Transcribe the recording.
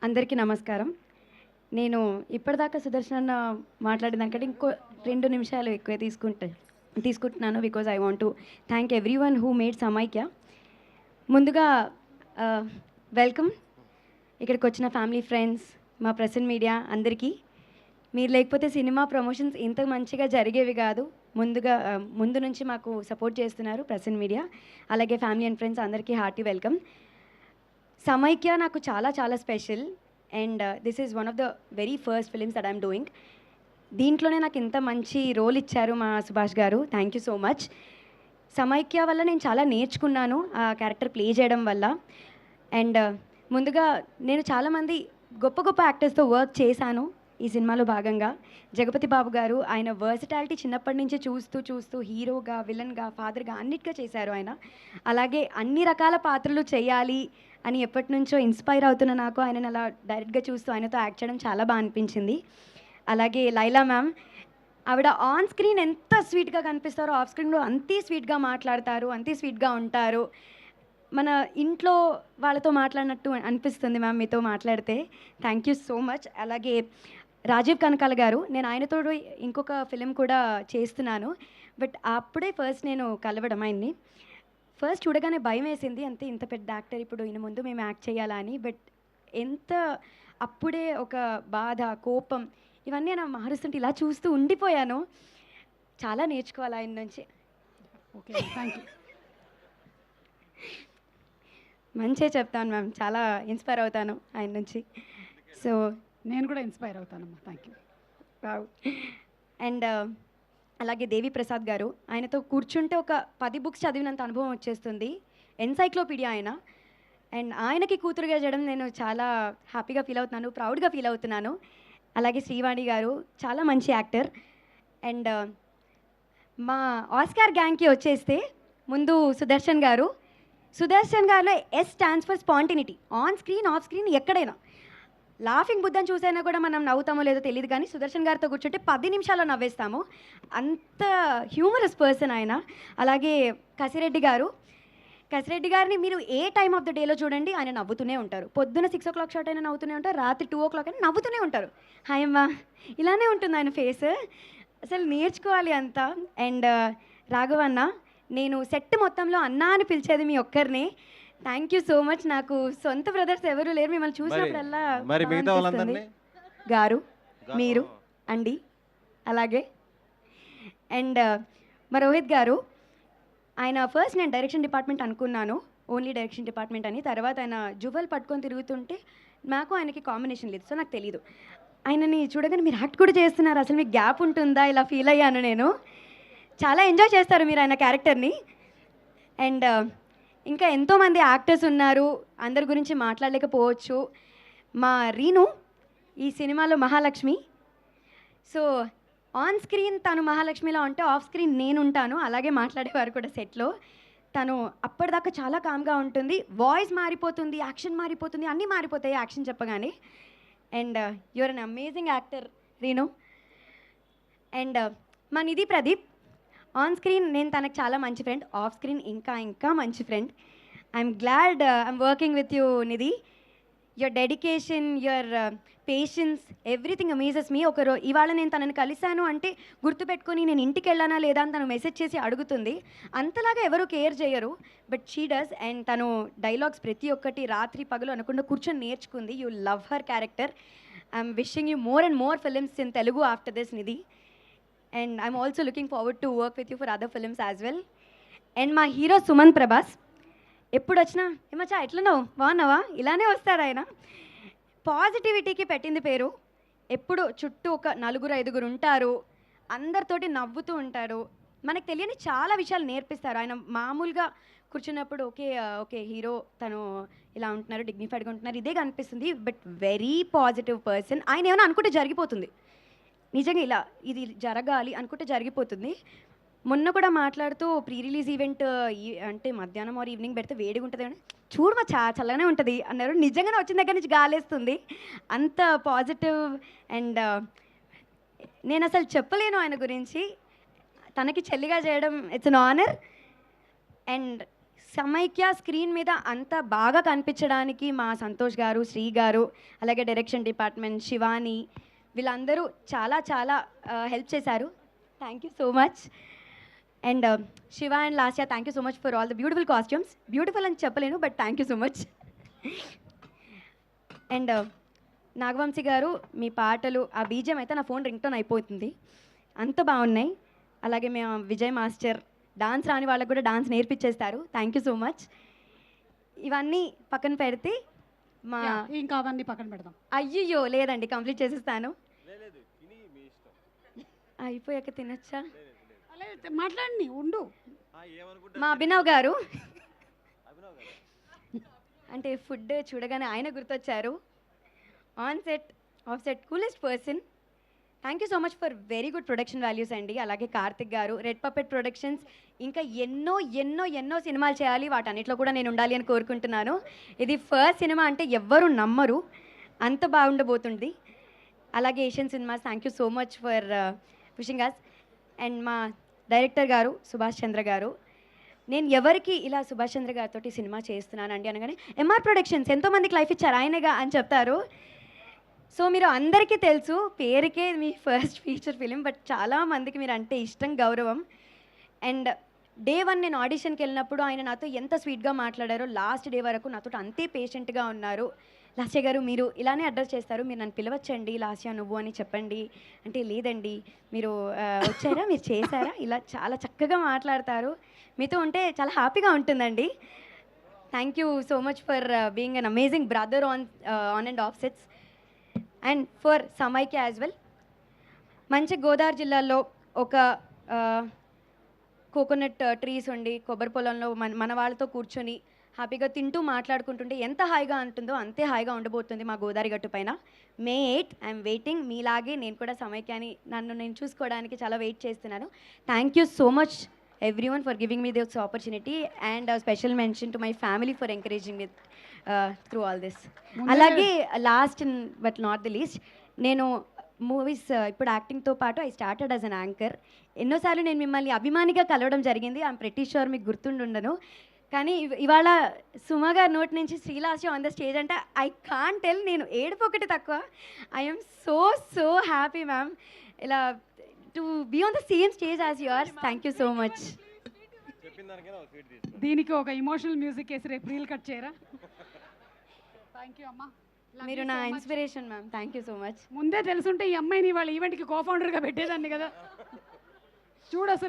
అందరికీ నమస్కారం. నేను ఇప్పటిదాకా సుదర్శన్ అన్న మాట్లాడిన దానికంటే ఇంకో 2 నిమిషాలు ఎక్కువే తీసుకుంటున్నాను. Because I want to thank everyone who made సమైక్య. ముందుగా వెల్కమ్ ఇక్కడికొచ్చిన ఫ్యామిలీ, ఫ్రెండ్స్, మా ప్రెసెంట్ మీడియా అందరికీ. మీరు లేకపోతే సినిమా ప్రమోషన్స్ ఇంత మంచిగా జరిగేవి కాదు. ముందు నుంచి మాకు సపోర్ట్ చేస్తున్నారు ప్రెసెంట్ మీడియా. అలాగే ఫ్యామిలీ అండ్ ఫ్రెండ్స్ అందరికీ హార్టీ వెల్కమ్. సమైక్య నాకు చాలా చాలా special and this is one of the very first films that I'm doing. దీంట్లోనే నాకు ఇంత మంచి రోల్ ఇచ్చారు మా సుభాష్ గారు. Thank you so much. సమైక్య వల్ల నేను చాలా నేర్చుకున్నాను ఆ క్యారెక్టర్ ప్లే చేయడం వల్ల. అండ్ ముందుగా నేను చాలామంది గొప్ప గొప్ప యాక్టర్స్తో వర్క్ చేశాను ఈ సినిమాలో భాగంగా. జగపతి బాబు గారు ఆయన వర్సిటాలిటీ చిన్నప్పటి నుంచి చూస్తూ చూస్తూ హీరోగా, విలన్గా, ఫాదర్గా అన్నిటిగా చేశారు ఆయన. అలాగే అన్ని రకాల పాత్రలు చేయాలి అని ఎప్పటి నుంచో ఇన్స్పైర్ అవుతున్న నాకు ఆయనను అలా డైరెక్ట్గా చూస్తూ ఆయనతో యాక్ట్ చేయడం చాలా బాగా అనిపించింది. అలాగే లైలా మ్యామ్, ఆవిడ ఆన్ స్క్రీన్ ఎంత స్వీట్గా కనిపిస్తారో ఆఫ్ స్క్రీన్లో అంతే స్వీట్గా మాట్లాడతారు, అంతే స్వీట్గా ఉంటారు. మన ఇంట్లో వాళ్ళతో మాట్లాడినట్టు అనిపిస్తుంది మ్యామ్ మీతో మాట్లాడితే. Thank you so much. అలాగే రాజీవ్ కనకాల గారు, నేను ఆయనతో ఇంకొక ఫిలిం కూడా చేస్తున్నాను. బట్ అప్పుడే ఫస్ట్ నేను కలవడం ఆయన్ని. ఫస్ట్ చూడగానే భయం వేసింది, అంతే ఇంత పెద్ద యాక్టర్ ఇప్పుడు ఈయన ముందు మేము యాక్ట్ చేయాలా అని. బట్ ఎంత అప్పుడే ఒక బాధ, కోపం ఇవన్నీ నా మారుస్తుంటే ఇలా చూస్తూ ఉండిపోయాను. చాలా నేర్చుకోవాలి ఆయన నుంచి. Okay, thank you. మంచిగా చెప్తాను మ్యామ్, చాలా ఇన్స్పైర్ అవుతాను ఆయన నుంచి. సో నేను కూడా ఇన్స్పైర్ అవుతానమ్మా. Thank you. వావ్. అండ్ అలాగే దేవి ప్రసాద్ గారు, ఆయనతో కూర్చుంటే ఒక 10 బుక్స్ చదివినంత అనుభవం వచ్చేస్తుంది. ఎన్సైక్లోపీడియా ఆయన. అండ్ ఆయనకి కూతురుగా చేయడం నేను చాలా హ్యాపీగా ఫీల్ అవుతున్నాను, ప్రౌడ్గా ఫీల్ అవుతున్నాను. అలాగే శ్రీవాణి గారు చాలా మంచి యాక్టర్. అండ్ మా ఆస్కార్ గ్యాంగ్కి వచ్చేస్తే ముందు సుదర్శన్ గారు. సుదర్శన్ గారిలో yes stands for spontaneity. On screen, off screen, ఎక్కడైనా లాఫింగ్ బుద్ధని చూసైనా కూడా మనం నవ్వుతామో లేదో తెలియదు, కానీ సుదర్శన్ గారితో కూర్చుంటే 10 నిమిషాల్లో నవ్వేస్తాము. అంత హ్యూమరస్ పర్సన్ ఆయన. అలాగే కసిరెడ్డి గారిని మీరు ఏ టైమ్ ఆఫ్ ద డేలో చూడండి ఆయన నవ్వుతూనే ఉంటారు. పొద్దున 6 o'clock షాట్ అయినా నవ్వుతూనే ఉంటారు, రాత్రి 2 o'clock అయినా నవ్వుతూనే ఉంటారు. హాయ్ అమ్మా, ఇలానే ఉంటుంది ఆయన ఫేస్. అసలు నేర్చుకోవాలి అంతా. అండ్ రాఘవన్న, నేను సెట్ మొత్తంలో అన్నా అని పిలిచేది మీ ఒక్కరిని. Thank you so much. నాకు సొంత బ్రదర్స్ ఎవరు లేరు, మిమ్మల్ని చూసినప్పుడల్లా మరి బాగా మిగతా అనిపిస్తుంది. వాళ్ళందరినీ గారు, మీరు, అండి, అలాగే అండ్ మా రోహిత్ గారు, ఆయన ఫస్ట్ నేను డైరెక్షన్ డిపార్ట్మెంట్ అనుకున్నాను, ఓన్లీ డైరెక్షన్ డిపార్ట్మెంట్ అని. తర్వాత ఆయన జువల్ పట్టుకొని తిరుగుతుంటే నాకు ఆయనకి కాంబినేషన్ లేదు, సో నాకు తెలీదు. ఆయనని చూడగానే మీరు యాక్ట్ కూడా చేస్తున్నారు, అసలు మీకు గ్యాప్ ఉంటుందా, ఇలా ఫీల్ అయ్యాను నేను. చాలా ఎంజాయ్ చేస్తారు మీరు ఆయన క్యారెక్టర్ని. అండ్ ఇంకా ఎంతోమంది యాక్టర్స్ ఉన్నారు, అందరి గురించి మాట్లాడలేకపోవచ్చు. మా రీను ఈ సినిమాలో మహాలక్ష్మి. సో ఆన్ స్క్రీన్ తను మహాలక్ష్మిలా ఉంటే ఆఫ్ స్క్రీన్ నేను ఉంటాను, అలాగే మాట్లాడేవారు కూడా సెట్లో. తను అప్పటిదాకా చాలా కామ్గా ఉంటుంది, వాయిస్ మారిపోతుంది, యాక్షన్ మారిపోతుంది, అన్నీ మారిపోతాయి యాక్షన్ చెప్పగానే. And your an amazing actor Reenu. And మా నిధి ప్రదీప్, ఆన్ స్క్రీన్ నేను తనకు చాలా మంచి ఫ్రెండ్, ఆఫ్ స్క్రీన్ ఇంకా ఇంకా మంచి friend. I'm glad I'm working with you Nidhi. Your dedication, your patience, everything amazes me. ఇవాళ నేను తనని కలిశాను అంటే గుర్తుపెట్టుకొని నేను ఇంటికి వెళ్ళానా లేదా అని తను మెసేజ్ చేసి అడుగుతుంది. అంతలాగా ఎవరు కేర్ చేయరు, బట్ షీ డస్. అండ్ తను డైలాగ్స్ ప్రతి ఒక్కటి రాత్రి పగలు అనకుండా కూర్చొని నేర్చుకుంది. You love her character. I'm wishing you more and more films in Telugu after this Nidhi. And I'm also looking forward to work with you for other films as well. And మా hero Suman Prabhas, ఎప్పుడు వచ్చినా ఏమచ్చా ఎట్లున్నావు, బాగున్నావా, ఇలానే వస్తాడు ఆయన. పాజిటివిటీకి పెట్టింది పేరు. ఎప్పుడు చుట్టూ ఒక 4-5 ఉంటారు, అందరితోటి నవ్వుతూ ఉంటారు. మనకు తెలియని చాలా విషయాలు నేర్పిస్తారు ఆయన. మామూలుగా కూర్చున్నప్పుడు ఓకే ఓకే హీరో తను ఇలా ఉంటున్నారు, డిగ్నిఫైడ్గా ఉంటున్నారు, ఇదే కనిపిస్తుంది. But very positive person. ఆయన ఏమైనా అనుకుంటే జరిగిపోతుంది, నిజంగా ఇలా ఇది జరగాలి అనుకుంటే జరిగిపోతుంది. మొన్న కూడా మాట్లాడుతూ ప్రీ రిలీజ్ ఈవెంట్ అంటే మధ్యాహ్నం ఆర్ ఈవినింగ్ పెడితే వేడిగా ఉంటుంది కానీ చూడమా చల్లగానే ఉంటుంది అన్నారు. నిజంగానే వచ్చిన దగ్గర నుంచి గాలేస్తుంది, అంత పాజిటివ్. అండ్ నేను అసలు చెప్పలేను ఆయన గురించి. తనకి చెల్లిగా చేయడం ఇట్స్ అన్ ఆనర్. అండ్ సమైక్య స్క్రీన్ మీద అంత బాగా కనిపించడానికి మా సంతోష్ గారు, శ్రీ గారు, అలాగే డైరెక్షన్ డిపార్ట్మెంట్ శివాని వీళ్ళందరూ చాలా చాలా హెల్ప్ చేశారు. Thank you so much. And Shiva and Lasya, thank you so much for all the beautiful costumes. Beautiful అని చెప్పలేను, but thank you so much. And Nagavamshi garu, మీ పాటలు ఆ బీజం అయితే నా ఫోన్ రింగ్ టోన్ అయిపోతుంది, అంత బాగున్నాయి. అలాగే మేము విజయ్ మాస్టర్, డాన్స్ రాని వాళ్ళకు కూడా డాన్స్ నేర్పించేస్తారు. Thank you so much. ఇవన్నీ పక్కన పెడితే మా ఇంకా అవన్నీ పక్కన పెడదాం. అయ్యయ్యో లేదండి, కంప్లీట్ చేసేస్తాను. అయిపోయాక తినచ్చా? మాట్లాడండి, ఉండు. మా అభినవ్ గారు అంటే ఫుడ్ చూడగానే ఆయన గుర్తొచ్చారు. On set, off set, coolest person. Thank you so much for very good production values అండి. అలాగే కార్తిక్ గారు, రెడ్ పపెట్ ప్రొడక్షన్స్, ఇంకా ఎన్నో ఎన్నో ఎన్నో సినిమాలు చేయాలి, వాటన్నిటిలో కూడా నేను ఉండాలి అని కోరుకుంటున్నాను. ఇది ఫస్ట్ సినిమా అంటే ఎవ్వరు నమ్మరు, అంత బాగుండబోతుంది. అలాగే Asian cinemas, thank you so much for wishing us. And మా డైరెక్టర్ గారు సుభాష్ చంద్ర గారు, నేను ఎవరికి ఇలా సుభాష్ చంద్ర గారితో సినిమా చేస్తున్నానండి అనగానే ఎంఆర్ ప్రొడక్షన్స్ ఎంతోమందికి లైఫ్ ఇచ్చారు ఆయనగా అని చెప్తారు. సో మీరు అందరికీ తెలుసు, పేరుకే మీ ఫస్ట్ ఫీచర్ ఫిలిం, బట్ చాలామందికి మీరు అంటే ఇష్టం, గౌరవం. అండ్ డే 1 నేను ఆడిషన్కి వెళ్ళినప్పుడు ఆయన నాతో ఎంత స్వీట్గా మాట్లాడారో, లాస్ట్ డే వరకు నాతో అంతే పేషెంట్గా ఉన్నారు. లాస్య గారు మీరు ఇలానే అడ్రస్ చేస్తారు, మీరు నన్ను పిలవచ్చండి లాస్య నువ్వు అని చెప్పండి అంటే, లేదండి మీరు వచ్చారా, మీరు చేశారా, ఇలా చాలా చక్కగా మాట్లాడతారు. మీతో ఉంటే చాలా హ్యాపీగా ఉంటుందండి. Thank you so much for being an amazing brother on and of sets. And for సమైక్య యాజ్ వెల్. మంచి గోదావరి జిల్లాలో ఒక కోకోనట్ ట్రీస్ ఉండి, కొబ్బరి పొలంలో మన వాళ్ళతో కూర్చొని హ్యాపీగా తింటూ మాట్లాడుకుంటుంటే ఎంత హాయిగా ఉంటుందో అంతే హాయిగా ఉండబోతుంది మా గోదావరి గట్టు పైన. May 8 I'm waiting. మీలాగే నేను కూడా సమైక్యాని నన్ను నేను చూసుకోవడానికి చాలా వెయిట్ చేస్తున్నాను. Thank you so much everyone for giving me this opportunity, and a special mention to my family for encouraging me through all this. అలాగే last but not the least, నేను మూవీస్ ఇప్పుడు యాక్టింగ్తో పాటు I started as an anchor. ఎన్నోసార్లు నేను మిమ్మల్ని అభిమానిగా కలవడం జరిగింది, ఐఎమ్ ప్రెటీ షూర్ మీకు గుర్తుండుండను. కానీ ఇవాళ సుమ గారి నోటి నుంచి శ్రీలాస్య ఆన్ ద స్టేజ్ అంటే ఐ కాంట్ టెల్, నేను ఏడుపు ఒకటి తక్కువ. I'm so so happy ma'am, ఇలా to be on the same stage as yours. Thank you so much. దీనికి ఒక ఇమోషనల్ మ్యూజిక్ వేసి రేపు రీల్ కట్ చేయరా? థ్యాంక్ యూ అమ్మా, మీరు నా inspiration ma'am. Thank you so much. ముందే తెలుసుంటే ఈ అమ్మాయిని వాళ్ళ ఈవెంట్కి కోఫౌండర్గా పెట్టేదాన్ని కదా. చూడు అసలు